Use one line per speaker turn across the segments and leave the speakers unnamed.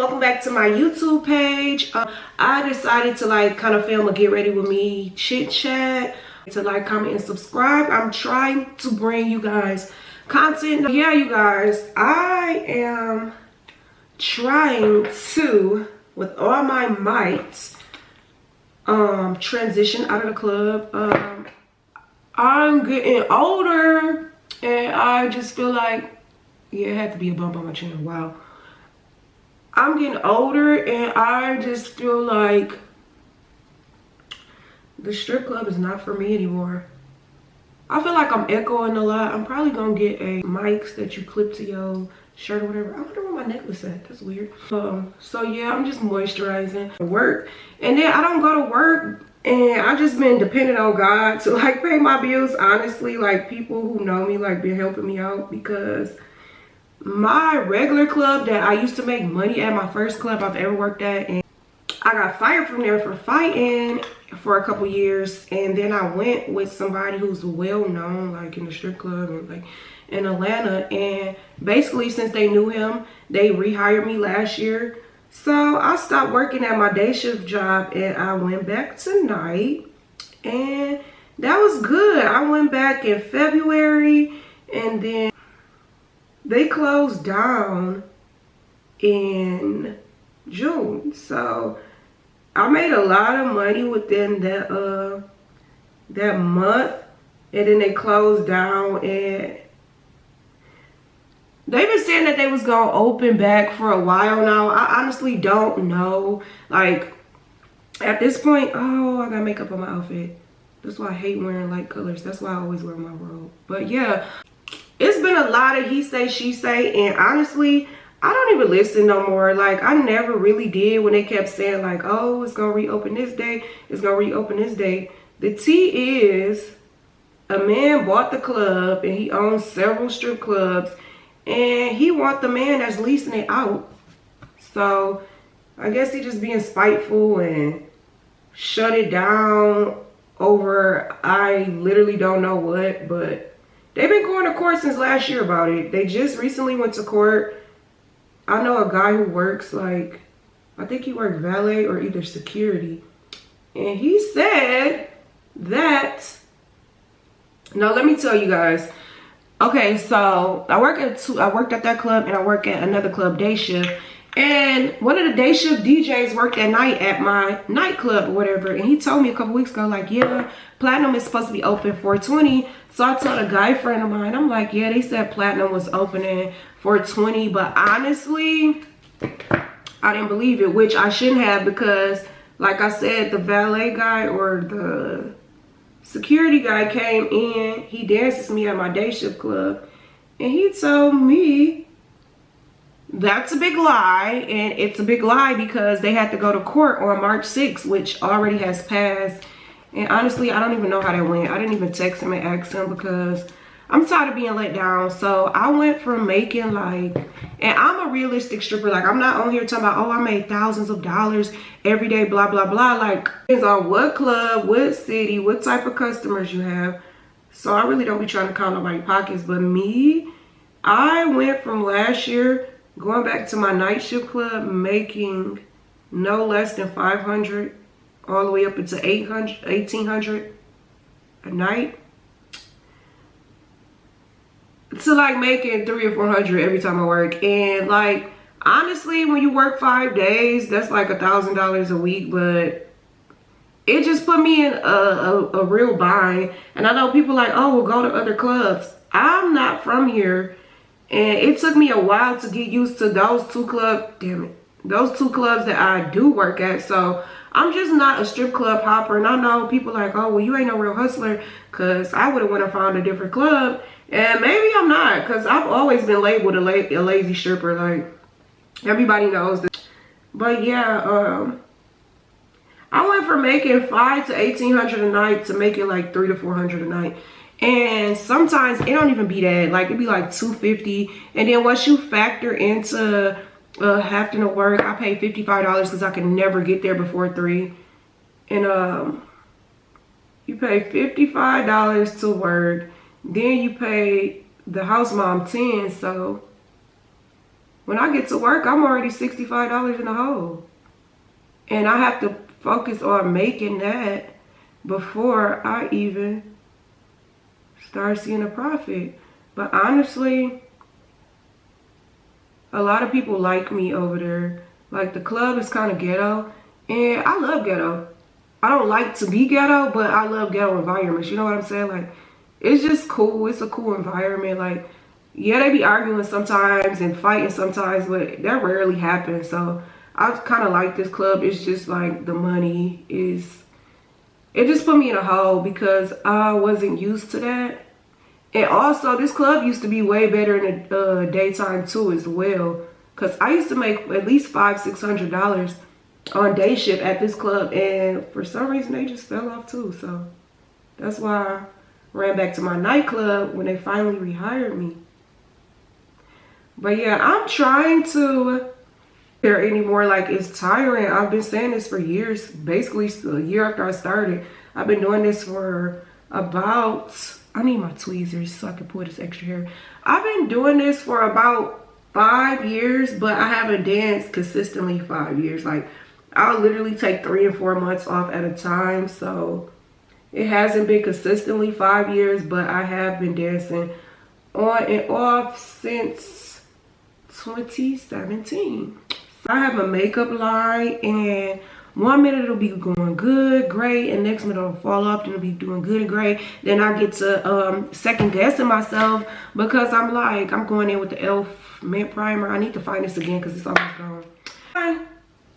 welcome back to my YouTube page. I decided to like kind of film a get ready with me chit chat, to like, comment, and subscribe. I'm trying to bring you guys content. Yeah, you guys, I am trying to, with all my might, transition out of the club. I'm getting older and I just feel like, yeah, it had to be a bump on my chin. Wow. I'm getting older and I just feel like the strip club is not for me anymore. I feel like I'm echoing a lot. I'm probably gonna get a mics that you clip to your shirt or whatever. I wonder where my necklace at. That's weird. So yeah, I'm just moisturizing for work. And then I don't go to work and I just been dependent on God to like pay my bills. Honestly, like people who know me like been helping me out, because my regular club that I used to make money at, my first club I've ever worked at, and I got fired from there for fighting for a couple years. And then I went with somebody who's well known like in the strip club and like in Atlanta, and basically since they knew him, they rehired me last year. So I stopped working at my day shift job and I went back tonight, and that was good. I went back in February and then they closed down in June. So I made a lot of money within that that month, and then they closed down. And they've been saying that they was gonna open back for a while now. I honestly don't know. Like at this point, oh, I got makeup on my outfit. That's why I hate wearing light colors. That's why I always wear my robe. But yeah, it's been a lot of he say, she say, and honestly, I don't even listen no more. Like I never really did when they kept saying like, oh, it's gonna reopen this day, it's gonna reopen this day. The tea is, a man bought the club and he owns several strip clubs, and he want the man that's leasing it out. So I guess he just being spiteful and shut it down over, I literally don't know what, but they've been going to court since last year about it. They just recently went to court. I know a guy who works like, I think he worked valet or either security, and he said that, no, let me tell you guys. Okay, so I worked at that club and I work at another club day shift, and one of the day shift DJs worked at night at my nightclub or whatever, and he told me a couple weeks ago like, yeah, Platinum is supposed to be open 420. So I told a guy friend of mine, I'm like, yeah, they said Platinum was opening 420, but honestly I didn't believe it, which I shouldn't have, because like I said, the valet guy or the security guy came in, he dances me at my day shift club, and he told me that's a big lie. And it's a big lie because they had to go to court on March 6th, which already has passed. And honestly, I don't even know how that went. I didn't even text him and ask him because I'm tired of being let down. So I went from making like, and I'm a realistic stripper. Like I'm not on here talking about, oh, I made thousands of dollars every day, blah, blah, blah. Like it's on what club, what city, what type of customers you have. So I really don't be trying to count on my pockets. But me, I went from last year going back to my night shift club making no less than 500 all the way up into 800, 1800 a night, to like making 300 or 400 every time I work. And like honestly, when you work 5 days, that's like $1,000 a week. But it just put me in a real bind. And I know people like, oh, we'll go to other clubs. I'm not from here, and it took me a while to get used to those two clubs. Damn it, those two clubs that I do work at. So I'm just not a strip club hopper. And I know people like, oh, well, you ain't no real hustler, because I would have went and found a different club. And maybe I'm not, because I've always been labeled a lazy stripper. Like everybody knows that. But yeah, I went from making 500 to 1800 a night to making like 300 to 400 a night. And sometimes it don't even be that. Like it'd be like 250. And then once you factor into having to work, I pay $55 because I can never get there before 3. And you pay $55 to work, then you pay the house mom 10. So When I get to work, I'm already $65 in the hole. And I have to focus on making that before I even start seeing a profit. But honestly, a lot of people like me over there. Like, the club is kind of ghetto, and I love ghetto. I don't like to be ghetto, but I love ghetto environments. You know what I'm saying? Like, it's just cool. It's a cool environment. Like, yeah, they be arguing sometimes and fighting sometimes, but that rarely happens. So I kind of like this club. It's just like the money is, it just put me in a hole because I wasn't used to that. And also, this club used to be way better in the daytime too as well. Because I used to make at least $500–600 on day shift at this club. And for some reason, they just fell off too. So that's why I ran back to my nightclub when they finally rehired me. But yeah, I'm trying to care anymore. Like, it's tiring. I've been saying this for years. Basically, a year after I started. I've been doing this for about... I need my tweezers so I can pull this extra hair. I've been doing this for about 5 years, but I haven't danced consistently 5 years. Like, I'll literally take 3 and 4 months off at a time. So it hasn't been consistently 5 years, but I have been dancing on and off since 2017. I have a makeup line, and 1 minute it'll be going good, great, and next minute it'll fall off, and it'll be doing good and great. Then I get to second guessing myself because I'm like, I'm going in with the e.l.f. mint primer. I need to find this again because it's almost gone.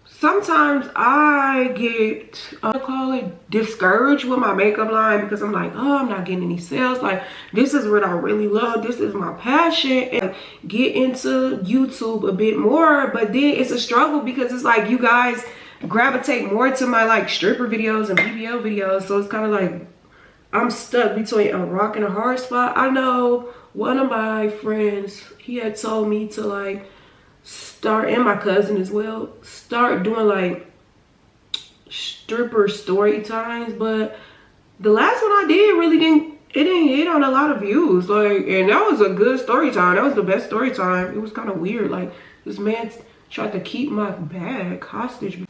Sometimes I get, I call it, discouraged with my makeup line because I'm like, oh, I'm not getting any sales. Like, this is what I really love. This is my passion. And get into YouTube a bit more, but then it's a struggle because it's like you guys gravitate more to my like stripper videos and BBL videos. So it's kind of like I'm stuck between a rock and a hard spot. I know one of my friends, he had told me to like start, and my cousin as well, start doing like stripper story times. But the last one I did really didn't hit on a lot of views. Like, and that was a good story time. That was the best story time. It was kind of weird. Like, this man tried to keep my bag hostage.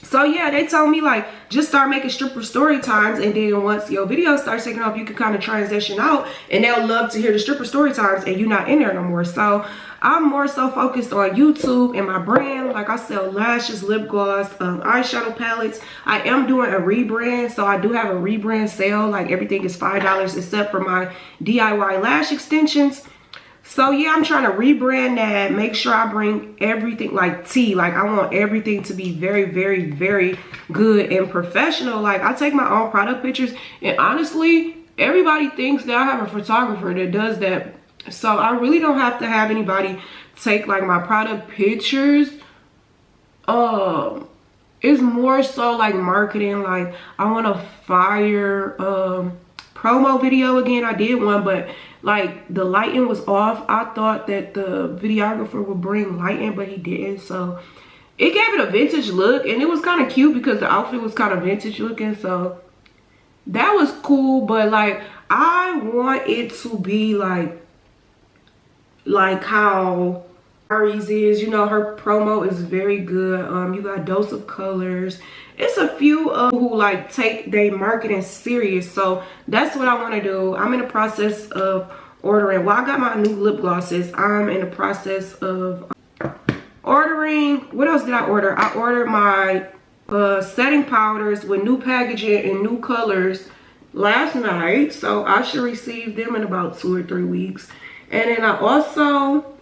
So yeah, they told me like, just start making stripper story times, and then once your video starts taking off, you can kind of transition out, and they'll love to hear the stripper story times, and you're not in there no more. So I'm more so focused on YouTube and my brand. Like, I sell lashes, lip gloss, eyeshadow palettes. I am doing a rebrand, so I do have a rebrand sale. Like, everything is $5 except for my DIY lash extensions. So yeah, I'm trying to rebrand that, make sure I bring everything like tea. Like, I want everything to be very, very, very good and professional. Like, I take my own product pictures, and honestly, everybody thinks that I have a photographer that does that. So I really don't have to have anybody take like my product pictures. It's more so like marketing. Like, I want a fire promo video again. I did one, but like the lighting was off. I thought that the videographer would bring lighting, but he didn't. So it gave it a vintage look, and it was kind of cute because the outfit was kind of vintage looking. So that was cool. But like, I want it to be like how Ari's is. You know, her promo is very good. You got Dose of Colors. It's a few who like take their marketing serious. So that's what I want to do. I'm in the process of ordering. Well, I got my new lip glosses. I'm in the process of ordering. What else did I order? I ordered my setting powders with new packaging and new colors last night. So I should receive them in about 2 or 3 weeks. And then I also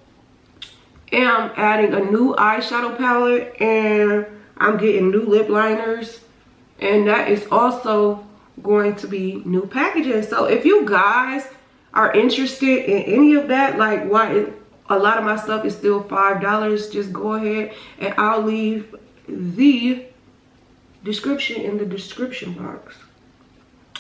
am adding a new eyeshadow palette, and I'm getting new lip liners, and that is also going to be new packaging. So if you guys are interested in any of that, like why a lot of my stuff is still $5, just go ahead, and I'll leave the description in the description box.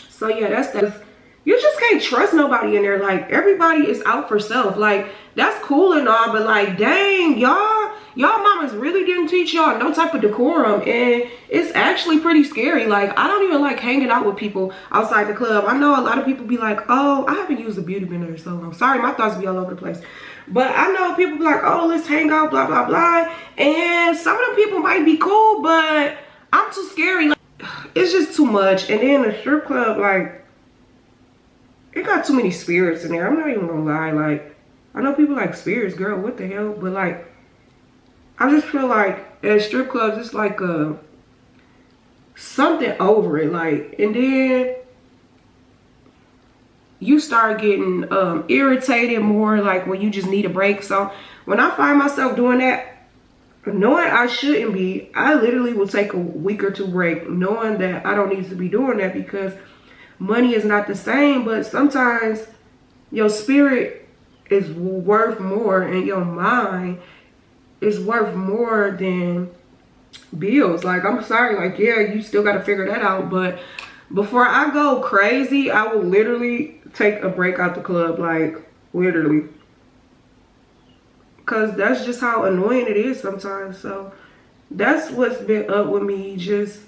So yeah, that's that. You just can't trust nobody in there. Like, everybody is out for self. Like, that's cool and all, but like, dang, y'all y'all mamas really didn't teach y'all no type of decorum, and it's actually pretty scary. Like, I don't even like hanging out with people outside the club. I know a lot of people be like, oh, I haven't used a beauty blender in so long. Sorry, my thoughts be all over the place. But I know people be like, oh, let's hang out, blah, blah, blah. And some of them people might be cool, but I'm too scary. Like, it's just too much. And then the strip club, like, it got too many spirits in there. I'm not even gonna lie. Like, I know people like spirits, girl, what the hell? But like, I just feel like at strip clubs, it's like something over it. Like, and then you start getting irritated more, like when you just need a break. So when I find myself doing that, knowing I shouldn't be, I literally will take a week or two break, knowing that I don't need to be doing that, because money is not the same. But sometimes your spirit is worth more, and your mind is worth more than bills. Like, I'm sorry, like, yeah, you still got to figure that out. But before I go crazy, I will literally take a break out the club, like, literally, because that's just how annoying it is sometimes. So that's what's been up with me, just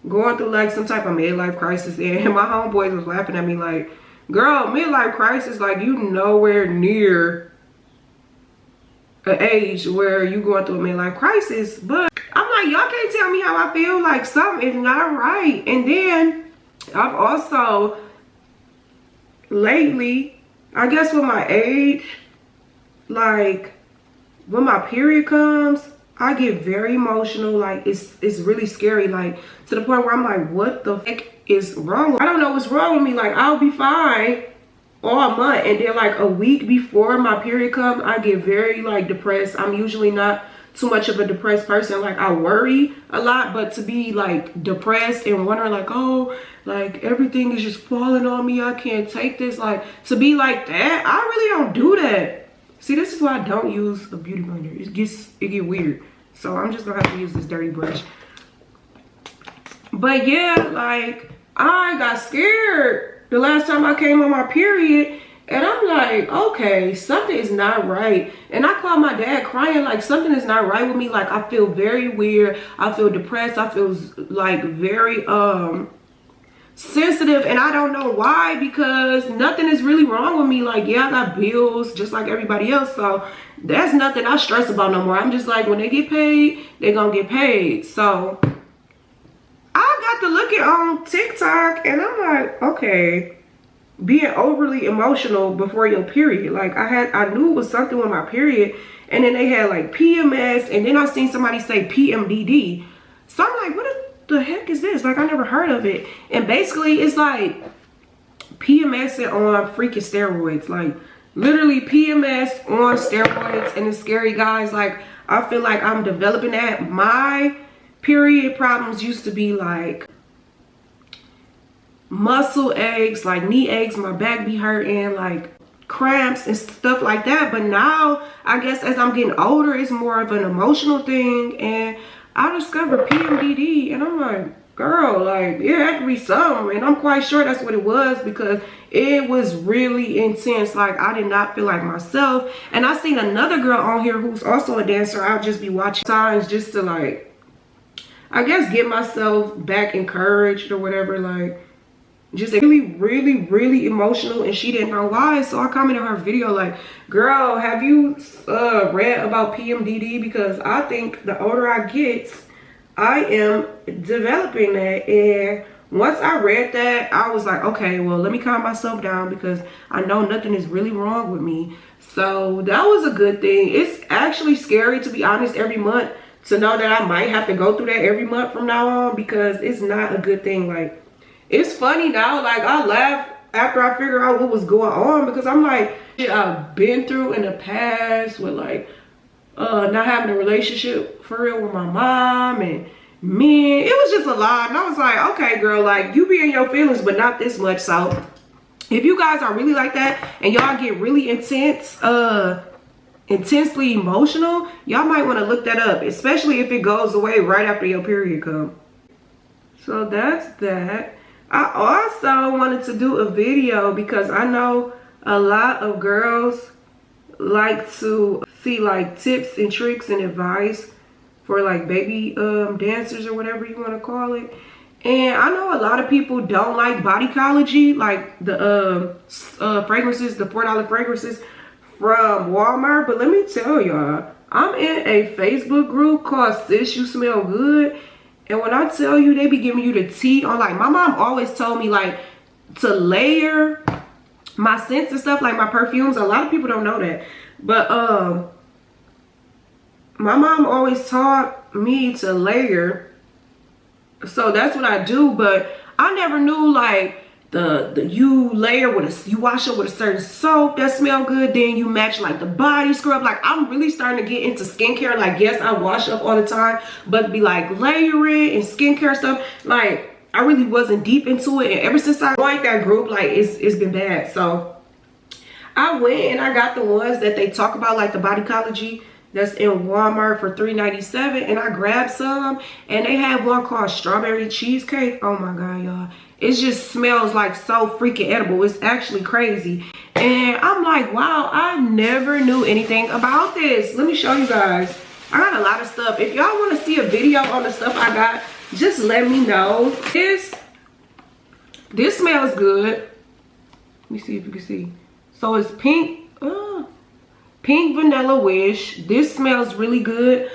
going through like some type of midlife crisis. And my homeboys was laughing at me like, girl, midlife crisis, like, you nowhere near an age where you going through a midlife crisis. But I'm like, y'all can't tell me how I feel. Like, something is not right. And then I've also lately, I guess with my age, like when my period comes, I get very emotional. Like, it's really scary, like to the point where I'm like, what the heck is wrong? I don't know what's wrong with me. Like, I'll be fine all month, and then like a week before my period comes, I get very like depressed. I'm usually not too much of a depressed person. Like, I worry a lot, but to be like depressed and wondering like, oh, like everything is just falling on me, I can't take this, like to be like that, I really don't do that. See, this is why I don't use a beauty blender. It get weird. So I'm just gonna have to use this dirty brush. But yeah, like, I got scared the last time I came on my period, and I'm like, okay, something is not right. And I called my dad crying, like, something is not right with me. Like, I feel very weird, I feel depressed, I feel like very sensitive, and I don't know why, because nothing is really wrong with me. Like, yeah, I got bills just like everybody else, so that's nothing I stress about no more. I'm just like, when they get paid, they're gonna get paid. So I got to look at on TikTok, and I'm like, okay, being overly emotional before your period. Like, I knew it was something with my period, and then they had like PMS, and then I seen somebody say PMDD. So I'm like, what the heck is this? Like, I never heard of it. And basically it's like PMS on freaking steroids. Like, literally PMS on steroids. And it's scary, guys. Like, I feel like I'm developing that. My period problems used to be like muscle aches, like knee aches, my back be hurting, like cramps and stuff like that. But now, I guess as I'm getting older, it's more of an emotional thing, and I discovered PMDD, and I'm like, girl, like, it had to be something. And I'm quite sure that's what it was, because it was really intense. Like, I did not feel like myself. And I seen another girl on here who's also a dancer. I'll just be watching times just to, like, I guess get myself back encouraged or whatever. Like, just really emotional, and she didn't know why. So I commented on her video like, girl, have you read about PMDD? Because I think the older I get, I am developing that. And once I read that, I was like, okay, well, let me calm myself down, because I know nothing is really wrong with me. So that was a good thing. It's actually scary, to be honest, every month, to know that I might have to go through that every month from now on, because it's not a good thing. Like, it's funny now, like, I laugh after I figure out what was going on, because I'm like, shit I've been through in the past with like not having a relationship for real with my mom and men. It was just a lot, and I was like, okay, girl, like, you be in your feelings, but not this much. So if you guys are really like that and y'all get really intense, intensely emotional, y'all might want to look that up, especially if it goes away right after your period comes. So that's that. I also wanted to do a video because I know a lot of girls like to see like tips and tricks and advice for like baby dancers or whatever you want to call it. And I know a lot of people don't like Bodycology, like the fragrances, the $4 fragrances from Walmart. But let me tell y'all, I'm in a Facebook group called Sis You Smell Good. And when I tell you, they be giving you the tea on, like, my mom always told me like to layer my scents and stuff, like my perfumes. A lot of people don't know that. But my mom always taught me to layer. So that's what I do, but I never knew like you layer with you wash up with a certain soap that smell good, then you match like the body scrub. Like, I'm really starting to get into skincare. Like, yes, I wash up all the time, but be like layering and skincare stuff, like I really wasn't deep into it. And ever since I joined that group, like it's been bad. So I went and I got the ones that they talk about, like the Bodycology that's in Walmart for $3.97, and I grabbed some, and they have one called Strawberry Cheesecake. Oh my god, y'all, it just smells like so freaking edible. It's actually crazy. And I'm like, wow, I never knew anything about this. Let me show you guys. I got a lot of stuff. If y'all want to see a video on the stuff I got, just let me know. This smells good. Let me see if you can see. So it's pink. Pink Vanilla Wish. This smells really good.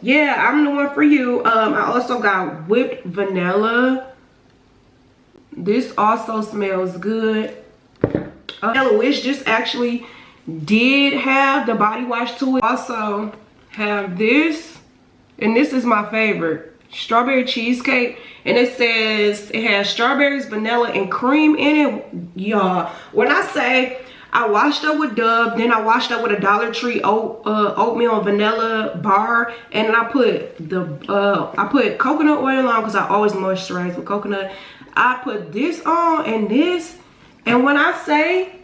Yeah, I'm the one for you. I also got Whipped Vanilla. This also smells good. Vanilla Wish just actually did have the body wash to it. Also have this, and this is my favorite, Strawberry Cheesecake. And it says it has strawberries, vanilla, and cream in it. Y'all, when I say I washed up with Dove, then I washed up with a Dollar Tree oatmeal and vanilla bar, and then I put I put coconut oil on because I always moisturize with coconut. I put this on and this, and when I say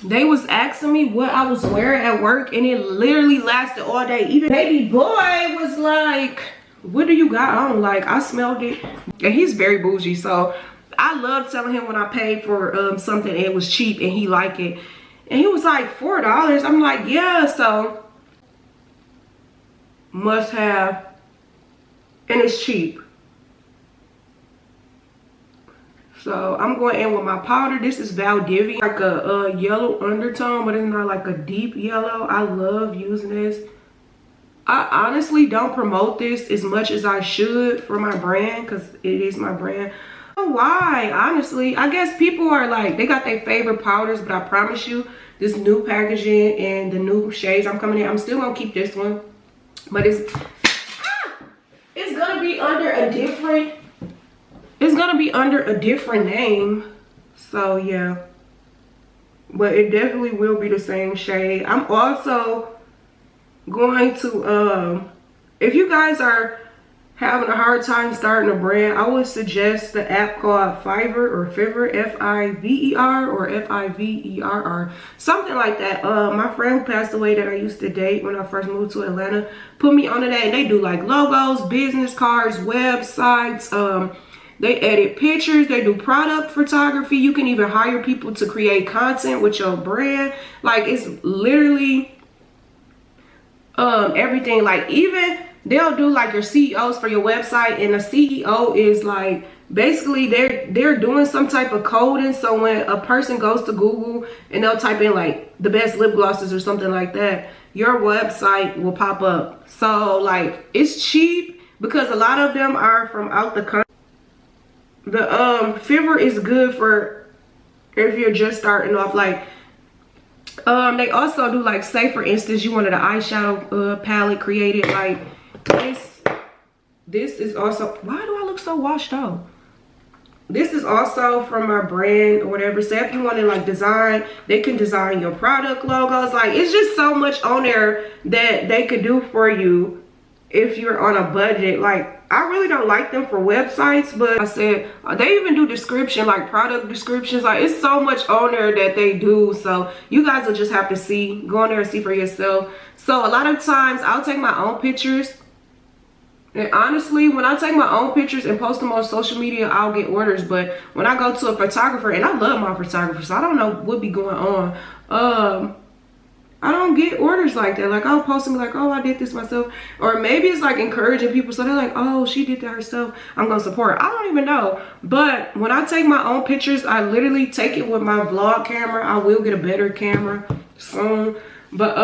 they was asking me what I was wearing at work, and it literally lasted all day. Even baby boy was like, "What do you got on?" Like, I smelled it, and he's very bougie, so I love telling him when I paid for something and it was cheap and he liked it. And he was like, $4. I'm like, yeah, so must have, and it's cheap. So I'm going in with my powder. This is Valdivia, like a yellow undertone, but it's not like a deep yellow. I love using this. I honestly don't promote this as much as I should for my brand, because it is my brand. Why? Honestly, I guess people are like, they got their favorite powders, but I promise you, this new packaging and the new shades I'm coming in, I'm still gonna keep this one, but it's gonna be under a different name. So yeah, but it definitely will be the same shade. I'm also going to if you guys are having a hard time starting a brand, I would suggest the app called Fiverr or Fiverr, F-I-V-E-R or F-I-V-E-R-R, something like that. My friend who passed away that I used to date when I first moved to Atlanta put me onto that, and they do like logos, business cards, websites. They edit pictures, they do product photography. You can even hire people to create content with your brand. Like, it's literally everything. Like, even they'll do like your CEOs for your website, and a CEO is like, basically they're doing some type of coding. So when a person goes to Google and they'll type in like the best lip glosses or something like that, your website will pop up. So like, it's cheap because a lot of them are from out the country. The Fiverr is good for if you're just starting off. Like, they also do like, say for instance you wanted an eyeshadow palette created, like this is also, why do I look so washed out? This is also from my brand or whatever. So if you want to like design, they can design your product logos. Like, it's just so much on there that they could do for you if you're on a budget. Like, I really don't like them for websites, but I said they even do description, like product descriptions. Like, it's so much on there that they do. So you guys will just have to see, go on there and see for yourself. So a lot of times I'll take my own pictures, and honestly, when I take my own pictures and post them on social media, I'll get orders. But when I go to a photographer, and I love my photographer, so I don't know what be going on, I don't get orders like that. Like, I'll post and be like, oh, I did this myself. Or maybe it's like encouraging people. So they're like, oh, she did that herself, I'm gonna support her. I don't even know. But when I take my own pictures, I literally take it with my vlog camera. I will get a better camera soon. But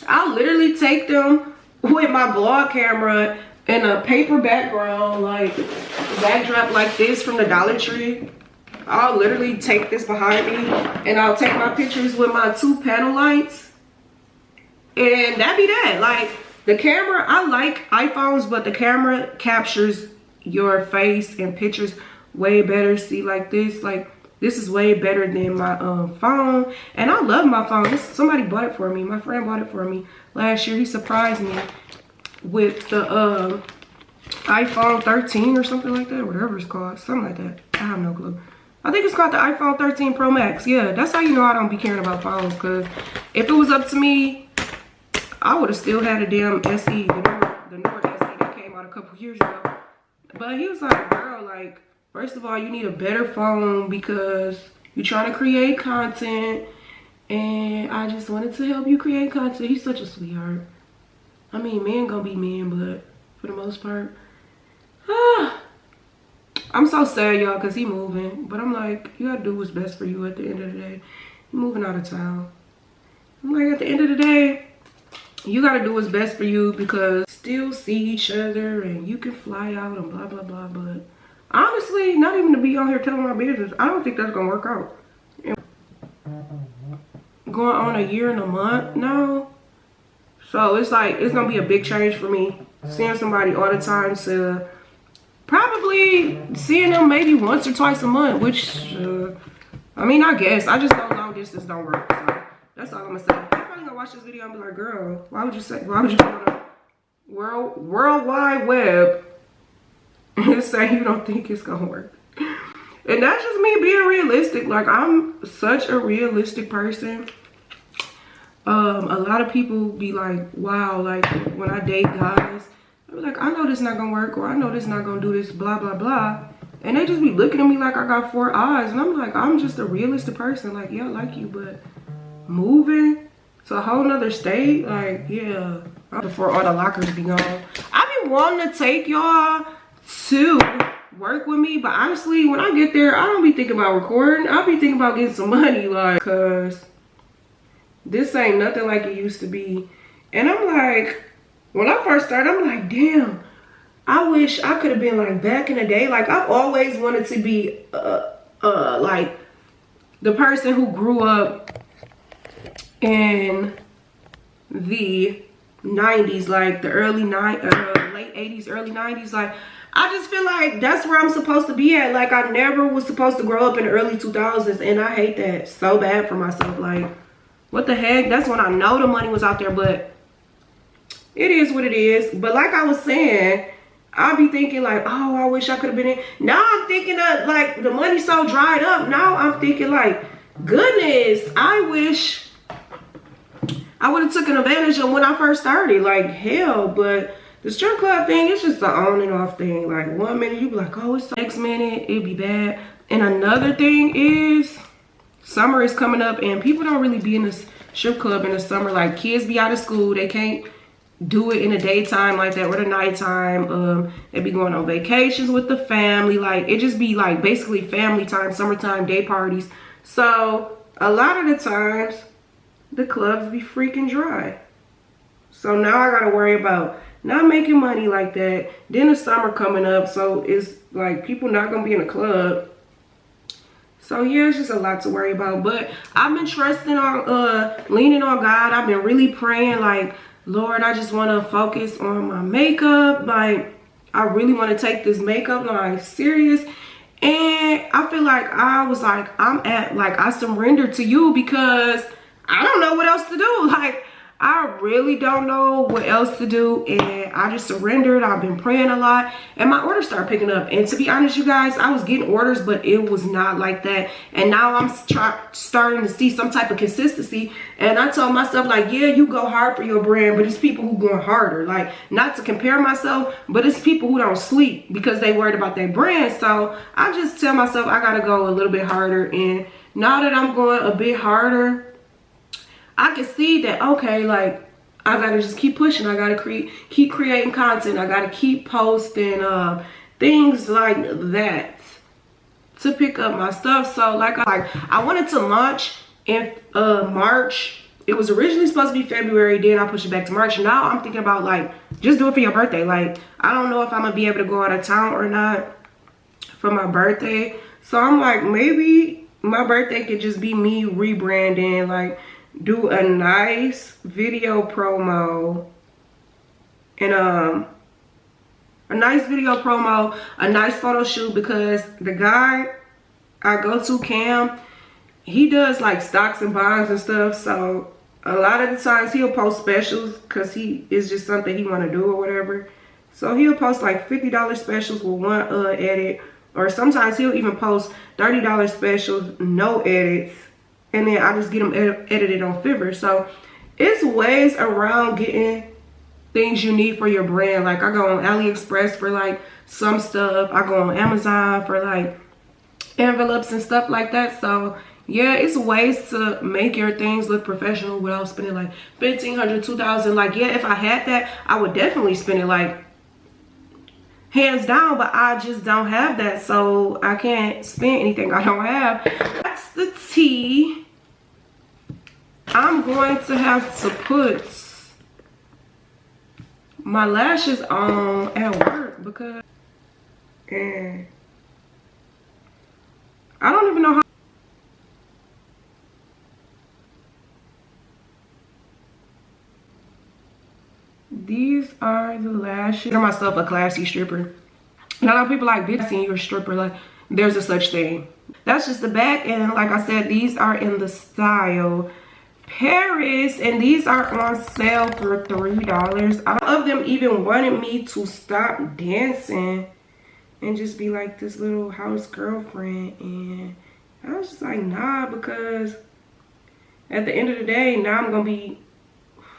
I'll literally take them with my vlog camera and a paper background, like backdrop like this from the Dollar Tree. I'll literally take this behind me and I'll take my pictures with my 2 panel lights, and that be that. Like, the camera, I like iPhones, but the camera captures your face and pictures way better. See, like this, like this is way better than my phone, and I love my phone. Somebody bought it for me. My friend bought it for me last year. He surprised me with the iPhone 13 or something like that, whatever it's called, something like that. I have no clue. I think it's called the iPhone 13 Pro Max. Yeah, that's how you know I don't be caring about phones, because if it was up to me, I would have still had a damn SE, the newer SE that came out a couple years ago. But he was like, girl, like, first of all, you need a better phone because you're trying to create content, and I just wanted to help you create content. He's such a sweetheart. I mean, men gonna be men, but for the most part, I'm so sad, y'all, because he moving. But I'm like, you gotta do what's best for you at the end of the day. You're moving out of town. I'm like, at the end of the day, you gotta do what's best for you, because still see each other and you can fly out and blah, blah, blah. But honestly, not even to be on here telling my business, I don't think that's gonna work out. Going on a year and a month now. So it's like, it's gonna be a big change for me. Seeing somebody all the time to probably seeing them maybe once or twice a month, which, I mean, I guess. I just know long distance don't work. So that's all I'm gonna say. I'm probably gonna watch this video and be like, girl, why would you go on the World Wide Web and say you don't think it's gonna work? And that's just me being realistic. Like, I'm such a realistic person. A lot of people be like, wow, like when I date guys, I be like, I know this not gonna work, or I know this not gonna do this, blah, blah, blah. And they just be looking at me like I got 4 eyes. And I'm like, I'm just a realistic person. Like, yeah, I like you, but moving to a whole nother state, like, yeah, before all the lockers be gone. I be wanting to take y'all to work with me, but honestly, when I get there, I don't be thinking about recording. I'll be thinking about getting some money, like, cause this ain't nothing like it used to be. And I'm like, when I first started, I'm like, damn, I wish I could have been like back in the day. Like, I've always wanted to be like the person who grew up in the 90s, like the late 80s, early 90s. Like, I just feel like that's where I'm supposed to be at. Like, I never was supposed to grow up in the early 2000s, and I hate that so bad for myself. Like, what the heck? That's when I know the money was out there, but it is what it is. But like I was saying, I'll be thinking like, oh, I wish I could have been in. Now I'm thinking of like the money's so dried up. Now I'm thinking like, goodness, I wish I would have taken advantage of when I first started. Like, hell. But the strip club thing, it's just the on and off thing. Like, one minute you be like, oh, it's next minute it'd be bad. And another thing is, summer is coming up and people don't really be in this strip club in the summer. Like, kids be out of school, they can't do it in the daytime like that or the nighttime. They be going on vacations with the family. Like, it just be like basically family time, summertime, day parties. So a lot of the times the clubs be freaking dry. So now I gotta worry about not making money like that. Then the summer coming up, so it's like people not gonna be in the club. So yeah, it's just a lot to worry about. But I've been trusting on, leaning on God. I've been really praying like, Lord, I just want to focus on my makeup. Like, I really want to take this makeup line serious. And I feel like I was like, I surrendered to you because I don't know what else to do. Like, I really don't know what else to do, and I just surrendered. I've been praying a lot, and my orders started picking up. And to be honest, you guys, I was getting orders, but it was not like that. And now I'm starting to see some type of consistency. And I told myself, like, yeah, you go hard for your brand, but it's people who going harder. Like, not to compare myself, but it's people who don't sleep because they worried about their brand. So I just tell myself I gotta go a little bit harder. And now that I'm going a bit harder, I can see that, okay, like, I gotta just keep pushing. I gotta keep creating content. I gotta keep posting things like that to pick up my stuff. So like I wanted to launch in March. It was originally supposed to be February, then I pushed it back to March. Now I'm thinking about like just do it for your birthday. Like I don't know if I'm gonna be able to go out of town or not for my birthday. So I'm like, maybe my birthday could just be me rebranding, like do a nice video promo and a nice video promo, a nice photo shoot, because the guy I go to, Cam, he does like stocks and bonds and stuff. So a lot of the times he'll post specials because he is just something he want to do or whatever. So he'll post like $50 specials with one edit, or sometimes he'll even post $30 specials, no edits, and then I just get them edited on Fiverr. So it's ways around getting things you need for your brand. Like I go on AliExpress for like some stuff. I go on Amazon for like envelopes and stuff like that. So yeah, it's ways to make your things look professional without spending like $1,500, $2,000. Like yeah, if I had that, I would definitely spend it like hands down, but I just don't have that, so I can't spend anything I don't have. That's the tea. I'm going to have to put my lashes on at work because and I don't even know how. These are the lashes. Consider myself a classy stripper. A lot of people like, bitch, seeing you're a stripper. Like, there's a such thing. That's just the back, and like I said, these are in the style Paris, and these are on sale for $3. All of them even wanted me to stop dancing and just be like this little house girlfriend, and I was just like, nah, because at the end of the day, now I'm gonna be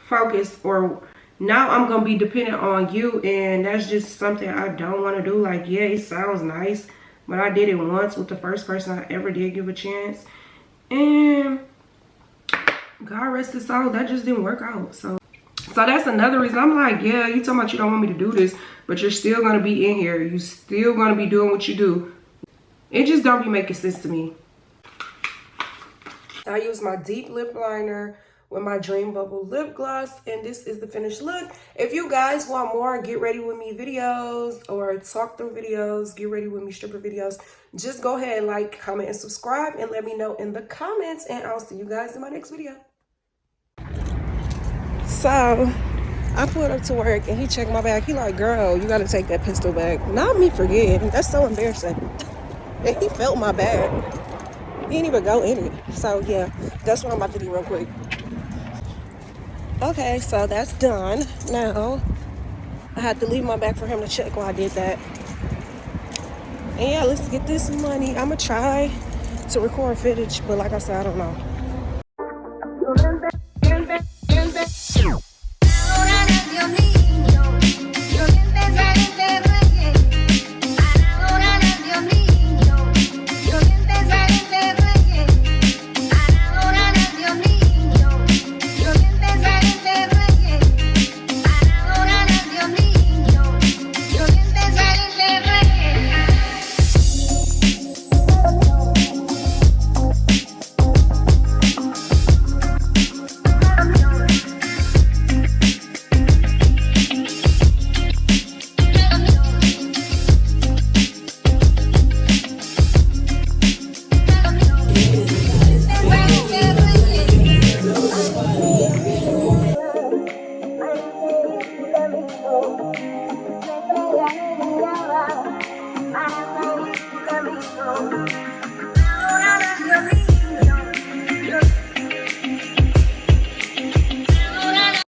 focused, or now I'm gonna be dependent on you, and that's just something I don't want to do. Like yeah, it sounds nice, but I did it once with the first person I ever did give a chance, and God rest his soul, that just didn't work out. So that's another reason I'm like, yeah, you talking about you don't want me to do this, but you're still gonna be in here, you still gonna be doing what you do. It just don't be making sense to me. I use my deep lip liner with my Dream Bubble lip gloss, and this is the finished look. If you guys want more get ready with me videos or talk through videos, get ready with me stripper videos, just go ahead, like, comment, and subscribe, and let me know in the comments, and I'll see you guys in my next video. So I pulled up to work and he checked my bag. He like, girl, you gotta take that pistol back. Not me forgetting, that's so embarrassing. And he felt my bag. He didn't even go in it. So yeah, that's what I'm about to do real quick. Okay, so that's done. Now, I had to leave my bag for him to check while I did that. And yeah, let's get this money. I'm gonna try to record footage, but like I said, I don't know.